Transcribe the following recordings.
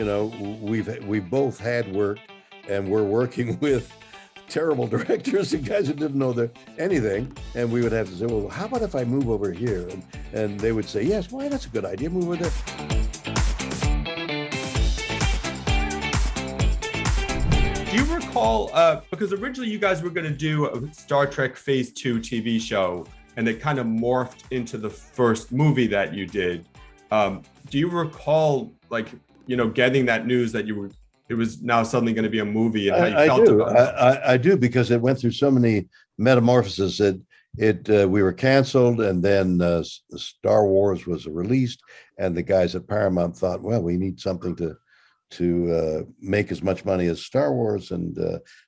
we both had work, and we're working with terrible directors and guys who didn't know anything, and we would have to say, well, how about if I move over here? And they would say, yes, why, that's a good idea, move over there. Do you recall, because originally you guys were going to do a Star Trek Phase 2 TV show, and it kind of morphed into the first movie that you did. Do you recall, getting that news that it was now suddenly going to be a movie, and how you felt about it? I do, because it went through so many metamorphoses that we were canceled, and then Star Wars was released, and the guys at Paramount thought, well, we need something to make as much money as Star Wars, and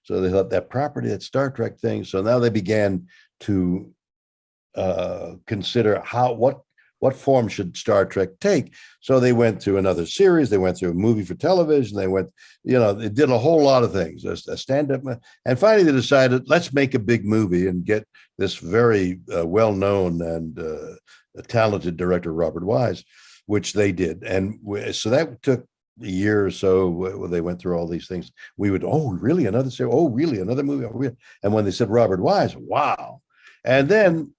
so they thought that property, that Star Trek thing. So now they began to consider what form should Star Trek take. So they went through another series, they went through a movie for television, they did a whole lot of things, a stand-up, and finally they decided, let's make a big movie and get this very well-known and talented director, Robert Wise, which they did. And so that took a year or so. They went through all these things. We would, oh, really, another series? Oh, really, another movie? Oh, really? And when they said Robert Wise, wow. And then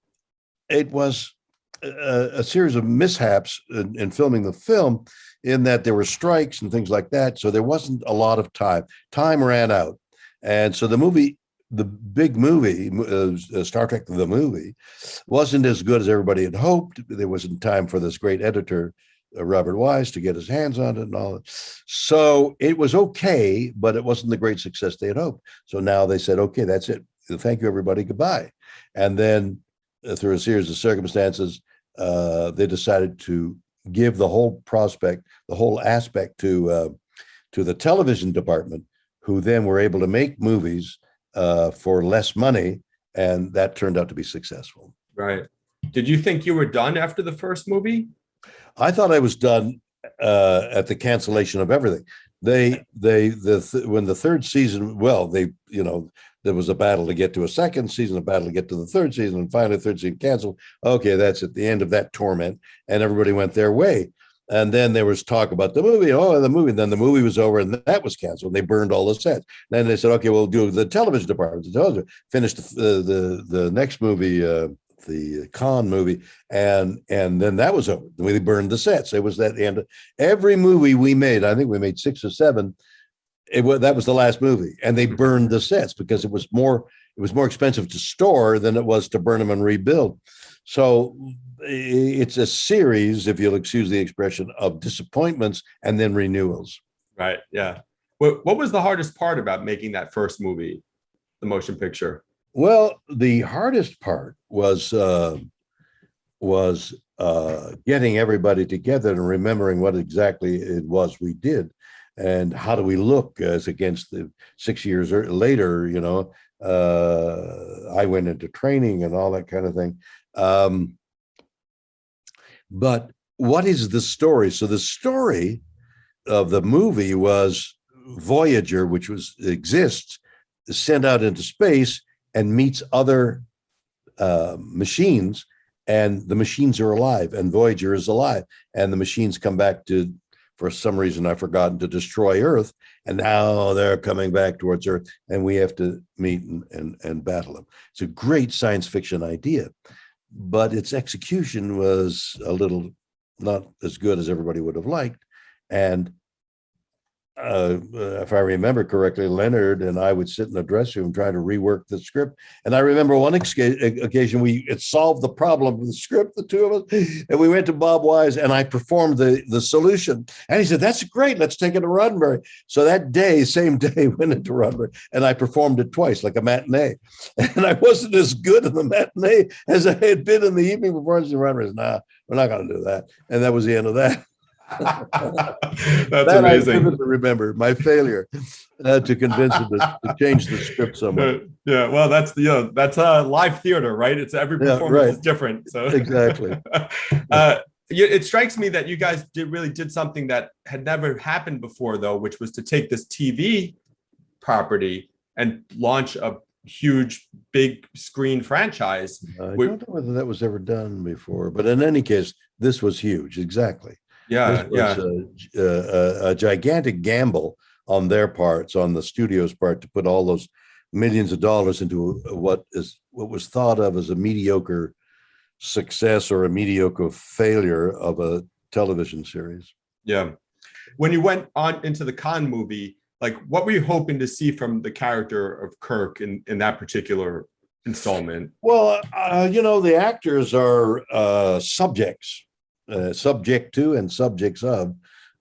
it was a series of mishaps in filming the film, in that there were strikes and things like that. So there wasn't a lot of time. Time ran out. And so the big movie, Star Trek, the movie, wasn't as good as everybody had hoped. There wasn't time for this great editor, Robert Wise, to get his hands on it and all that. So it was okay, but it wasn't the great success they had hoped. So now they said, okay, that's it. Thank you, everybody. Goodbye. And then through a series of circumstances, they decided to give the whole aspect to the television department, who then were able to make movies for less money, and that turned out to be successful. Right. Did you think you were done after the first movie? I thought I was done at the cancellation of everything. When the third season, there was a battle to get to a second season, a battle to get to the third season, and finally the third season canceled. Okay, that's at the end of that torment, and everybody went their way. And then there was talk about the movie. Then the movie was over, and that was canceled. And they burned all the sets. Then they said, okay, we'll do the television department. Finished the next movie, the Khan movie, and then that was over. They burned the sets. It was that end. Every movie we made, I think we made 6 or 7. That was the last movie, and they burned the sets because it was more expensive to store than it was to burn them and rebuild. So it's a series, if you'll excuse the expression, of disappointments and then renewals. Right. Yeah. What was the hardest part about making that first movie, the motion picture? Well, the hardest part was getting everybody together and remembering what exactly it was we did, and how do we look as against the 6 years later. I went into training and all that kind of thing. But what is the story? So the story of the movie was Voyager, which exists, sent out into space and meets other machines, and the machines are alive, and Voyager is alive, and the machines come back to, for some reason I've forgotten, to destroy Earth, and now they're coming back towards Earth, and we have to meet and battle them. It's a great science fiction idea, but its execution was a little not as good as everybody would have liked. And if I remember correctly, Leonard and I would sit in the dressing room trying to rework the script. And I remember one occasion it solved the problem of the script, the two of us, and we went to Bob Wise and I performed the solution. And he said, that's great, let's take it to Roddenberry. So that same day, went into Roddenberry and I performed it twice, like a matinee. And I wasn't as good in the matinee as I had been in the evening performance in Roddenberry. Nah, we're not going to do that. And that was the end of that. That's amazing. I remember my failure to convince him to change the script somewhat. Yeah, well, that's live theater, right? It's every performance is different. So exactly. It strikes me that you guys did something that had never happened before, though, which was to take this TV property and launch a huge, big screen franchise. I don't know whether that was ever done before, but in any case, this was huge. Exactly. Yeah, This was yeah, a gigantic gamble on their parts, on the studio's part, to put all those millions of dollars into what was thought of as a mediocre success or a mediocre failure of a television series. yeah. When you went on into the Khan movie, like what were you hoping to see from the character of Kirk in that particular installment? Well, the actors are subjects, subject to and subjects of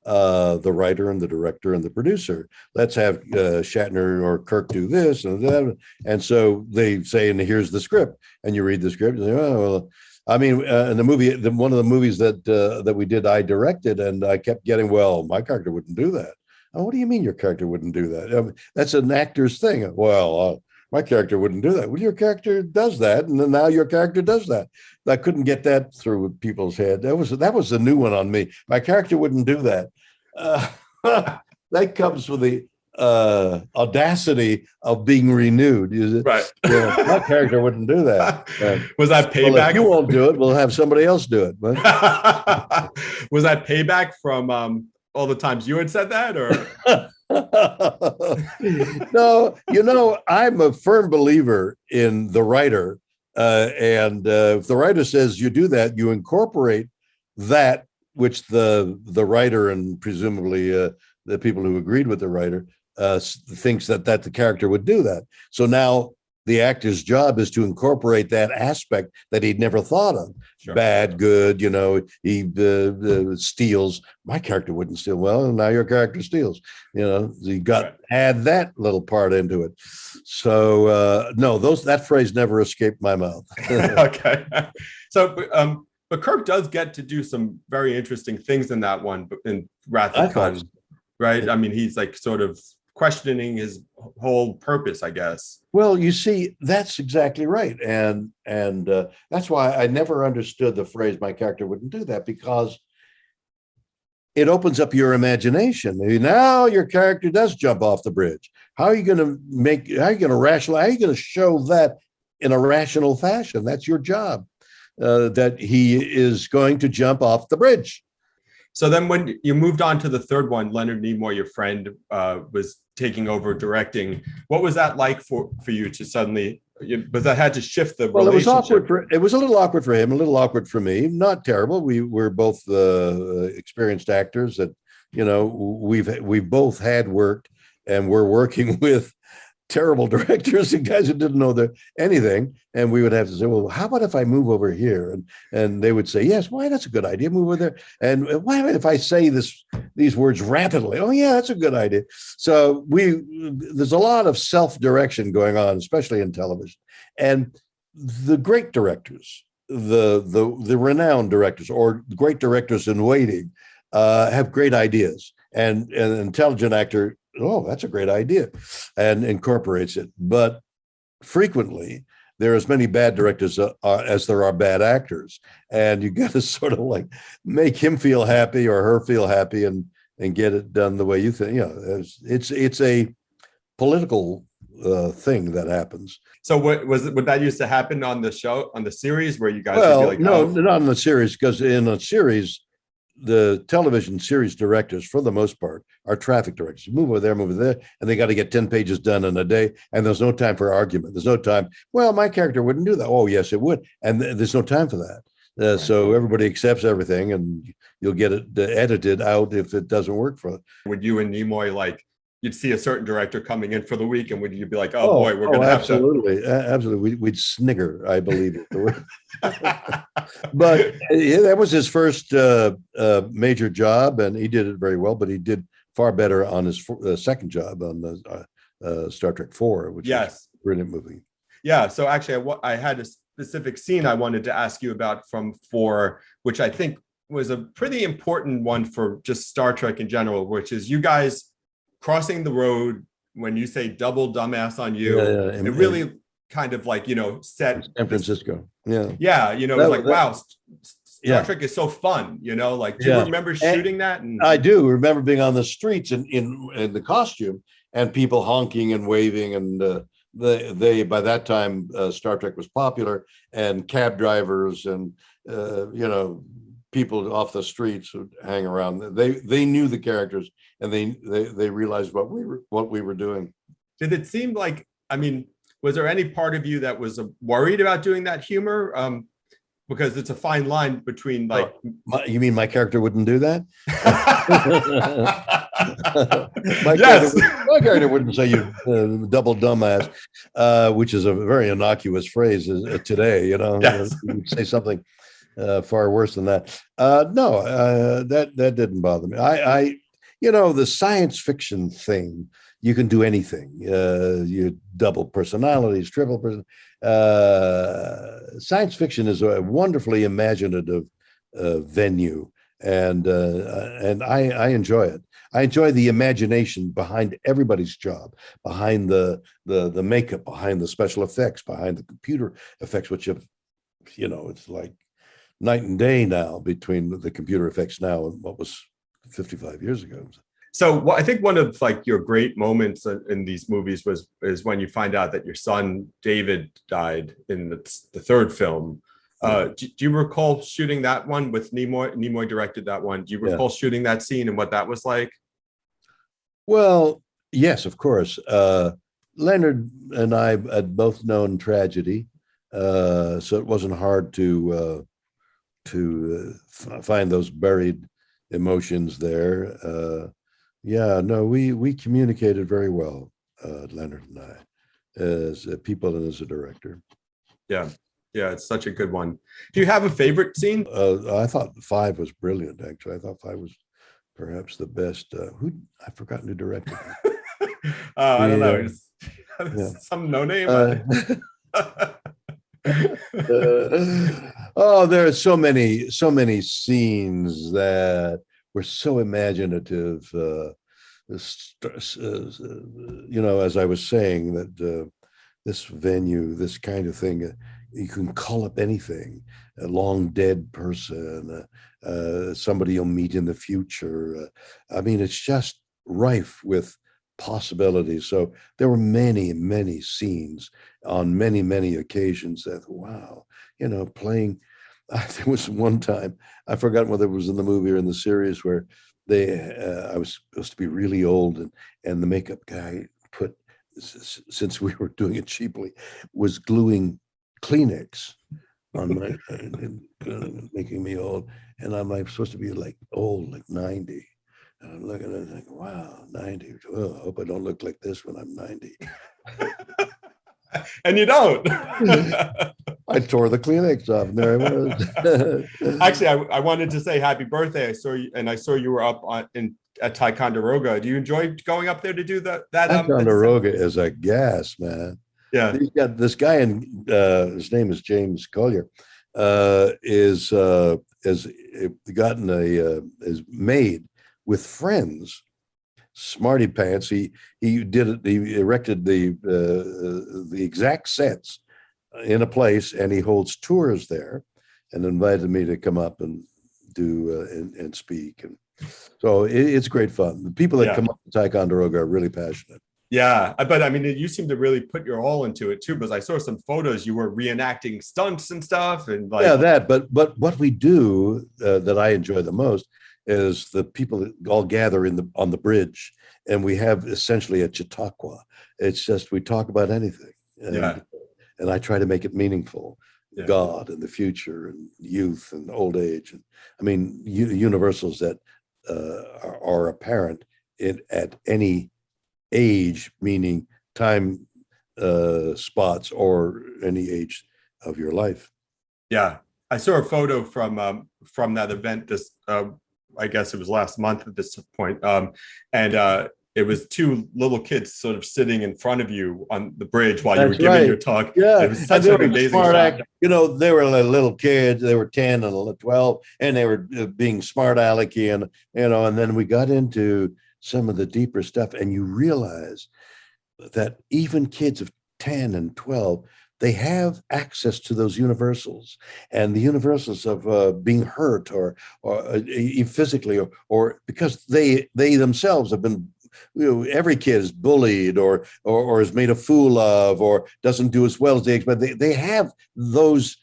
the writer and the director and the producer. Let's have Shatner or Kirk do this and that. And so they say, and here's the script. And you read the script and say, oh, well, I mean, in the movie, one of the movies that we did, I directed, and I kept getting, well, my character wouldn't do that. Oh, what do you mean your character wouldn't do that? I mean, that's an actor's thing. Well, my character wouldn't do that. Well, your character does that, and then now your character does that. I couldn't get that through people's head. That was a new one on me. My character wouldn't do that. That comes with the audacity of being renewed. Right. My character wouldn't do that. Was that payback? Well, if you won't do it, we'll have somebody else do it. But was that payback from all the times you had said that, or? No, I'm a firm believer in the writer. And if the writer says you do that, you incorporate that which the writer and presumably the people who agreed with the writer thinks that the character would do that. So now the actor's job is to incorporate that aspect that he'd never thought of. Sure. Bad, good, he steals. My character wouldn't steal. Well, now your character steals. You got to add that little part into it. So no, that phrase never escaped my mouth. Okay. So, but Kirk does get to do some very interesting things in that one, in Wrath of Khan, right? I mean, he's like sort of questioning his whole purpose, I guess. Well, you see, that's exactly right. And that's why I never understood the phrase, my character wouldn't do that, because it opens up your imagination. Now your character does jump off the bridge. How are you going to show that in a rational fashion? That's your job, that he is going to jump off the bridge. So then when you moved on to the third one, Leonard Nimoy, your friend, was taking over directing. What was that like for you to suddenly, but that had to shift the relationship? It was awkward. It was a little awkward for him, a little awkward for me. Not terrible. We were both experienced actors that, we've both had worked, and we're working with terrible directors and guys who didn't know anything. And we would have to say, well, how about if I move over here? And they would say, yes, why, that's a good idea. Move over there. And why if I say these words rapidly? Oh yeah, that's a good idea. So there's a lot of self-direction going on, especially in television. And the great directors, the renowned directors, or great directors in waiting, have great ideas. And an intelligent actor, oh, that's a great idea, and incorporates it. But frequently, there are as many bad directors as there are bad actors. And you got to sort of like make him feel happy or her feel happy and get it done the way you think. It's a political thing that happens. So would that used to happen on the show, on the series, where you guys would be like, no, not in the series, because in a series, the television series directors, for the most part, are traffic directors. Move over there, and they got to get 10 pages done in a day, and there's no time for argument. There's no time. Well, my character wouldn't do that. Oh, yes, it would. And there's no time for that. So everybody accepts everything, and you'll get it edited out if it doesn't work for them. Would you and Nimoy, you'd see a certain director coming in for the week, and would you be like, oh boy, we're going to have to. Absolutely. We'd snigger, I believe. But that was his first major job, and he did it very well, but he did far better on his second job on the Star Trek IV, which is a brilliant movie. Yeah. So actually, I had a specific scene I wanted to ask you about from 4, which I think was a pretty important one for just Star Trek in general, which is you guys crossing the road when you say double dumbass on you. It really kind of set San Francisco. Yeah. It was like, wow, Star Trek is so fun, do you remember shooting that? And I do remember being on the streets in the costume and people honking and waving, and they by that time Star Trek was popular, and cab drivers and people off the streets would hang around. They knew the characters, and they realized what we were doing. Did it seem like, I mean, was there any part of you that was worried about doing that humor? Because it's a fine line between like. You mean my character wouldn't do that? My character wouldn't say you double dumbass, which is a very innocuous phrase today. You know, yes. You would say something far worse than that. No, that didn't bother me. The science fiction thing, you can do anything. You double personalities, triple person. Science fiction is a wonderfully imaginative venue, and I enjoy it. I enjoy the imagination behind everybody's job, behind the makeup, behind the special effects, behind the computer effects, which it's like night and day now between the computer effects now and what was 55 years ago. So I think one of like your great moments in these movies is when you find out that your son David died in the third film. Do you recall shooting that one with Nimoy? Nimoy directed that one. Do you recall shooting that scene and what that was like? Well, yes, of course. Leonard and I had both known tragedy, so it wasn't hard to find those buried emotions there. We communicated very well, Leonard and I, as people and as a director. Yeah, it's such a good one. Do you have a favorite scene? I thought 5 was brilliant, actually. I thought 5 was perhaps the best. I've forgotten who directed it. I don't know. Some no name. There are so many scenes that were so imaginative. As I was saying, that this venue, this kind of thing, you can call up anything, a long dead person, somebody you'll meet in the future. It's just rife with possibilities. So there were many, many scenes on many, many occasions that, wow, playing. There was one time, I forgot whether it was in the movie or in the series, where I was supposed to be really old, and the makeup guy since we were doing it cheaply, was gluing Kleenex on my making me old, and I'm like supposed to be like old, like 90. And I'm looking at it like, wow, 90. Well, I hope I don't look like this when I'm 90. And you don't. I tore the Kleenex off, and there I was. Actually, I wanted to say happy birthday. I saw you were up at Ticonderoga. Do you enjoy going up there to do that? Ticonderoga is a gas, man. Yeah, he's got this guy, and his name is James Collier. Is made with friends. Smarty pants. He did it. He erected the exact sets in a place, and he holds tours there, and invited me to come up and do and speak. And so it's great fun. The people that come up to Ticonderoga are really passionate. Yeah, but you seem to really put your all into it too, because I saw some photos. You were reenacting stunts and stuff, and But what we do that I enjoy the most is the people that all gather on the bridge, and we have essentially a chautauqua. It's just we talk about anything, and I try to make it meaningful. God and the future and youth and old age, and universals that are apparent at any age, meaning time, spots, or any age of your life. Yeah, I saw a photo from that event. I guess it was last month at this point. And it was 2 little kids sort of sitting in front of you on the bridge while you were giving your talk. Yeah, it was such an amazing shot. They were like little kids. They were 10 and 12, and they were being smart alecky, and then we got into some of the deeper stuff, and you realize that even kids of 10 and 12, they have access to those universals, and the universals of being hurt or physically, or because they themselves have been, every kid is bullied or is made a fool of, or doesn't do as well as they expect. They have those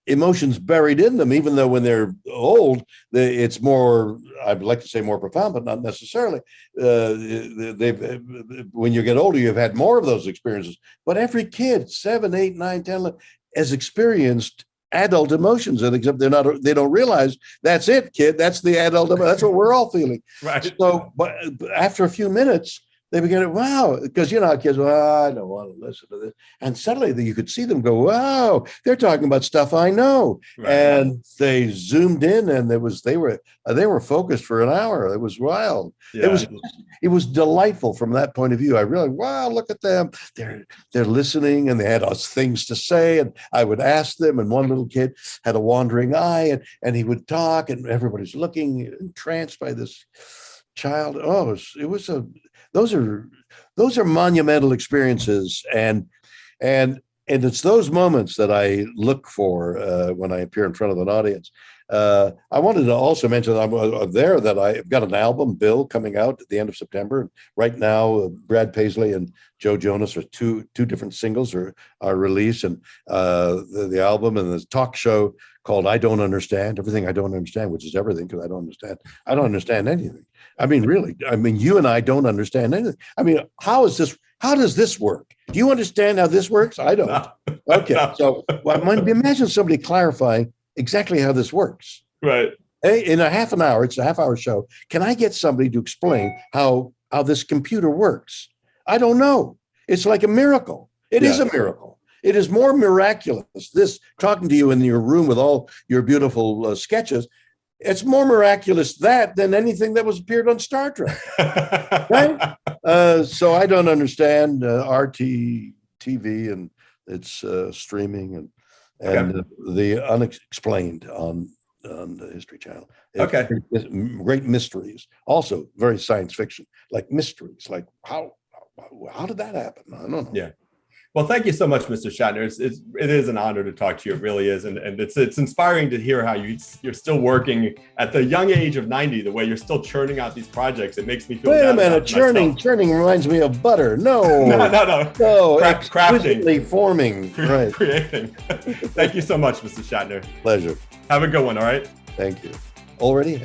emotions buried in them, even though when they're old, it's more, I'd like to say more profound, but not necessarily. When you get older, you've had more of those experiences. But every kid, 7, 8, 9, 10, has experienced adult emotions, and except they don't realize that's it, kid. That's the adult. That's what we're all feeling. Right. So, but after a few minutes, they begin to, wow, because how kids, I don't want to listen to this. And suddenly you could see them go, wow, they're talking about stuff I know. Right. And they zoomed in, and they were focused for an hour. It was wild. Yeah. It was delightful from that point of view. I realized, wow, look at them. They're listening, and they had us things to say. And I would ask them, and one little kid had a wandering eye, and he would talk, and everybody's looking entranced by this child. Oh, those are monumental experiences, and it's those moments that I look for when I appear in front of an audience. I wanted to also mention that I've got an album, Bill, coming out at the end of September. Right now, Brad Paisley and Joe Jonas are two different singles are released, and the album and the talk show called "I Don't Understand Everything I Don't Understand," which is everything, because I don't understand anything. I mean, really. I mean, you and I don't understand anything. I mean, how does this work? Do you understand how this works? I don't. No. Okay, so imagine somebody clarifying exactly how this works. Right. Hey, in a half an hour, it's a half-hour show. Can I get somebody to explain how this computer works? I don't know. It's like a miracle. It is a miracle. It is more miraculous. This talking to you in your room with all your beautiful sketches. It's more miraculous than anything that was appeared on Star Trek. Right? So I don't understand RT TV and its streaming and the unexplained on the History Channel. Okay. Great mysteries. Also very science fiction, like mysteries, like how did that happen? I don't know. Yeah. Well, thank you so much, Mr. Shatner. It is an honor to talk to you. It really is. And it's inspiring to hear how you're still working at the young age of 90, the way you're still churning out these projects. It makes me feel Wait a minute, churning reminds me of butter. No. No. Crafting. Forming. Right. Creating. Thank you so much, Mr. Shatner. Pleasure. Have a good one, all right? Thank you. Already?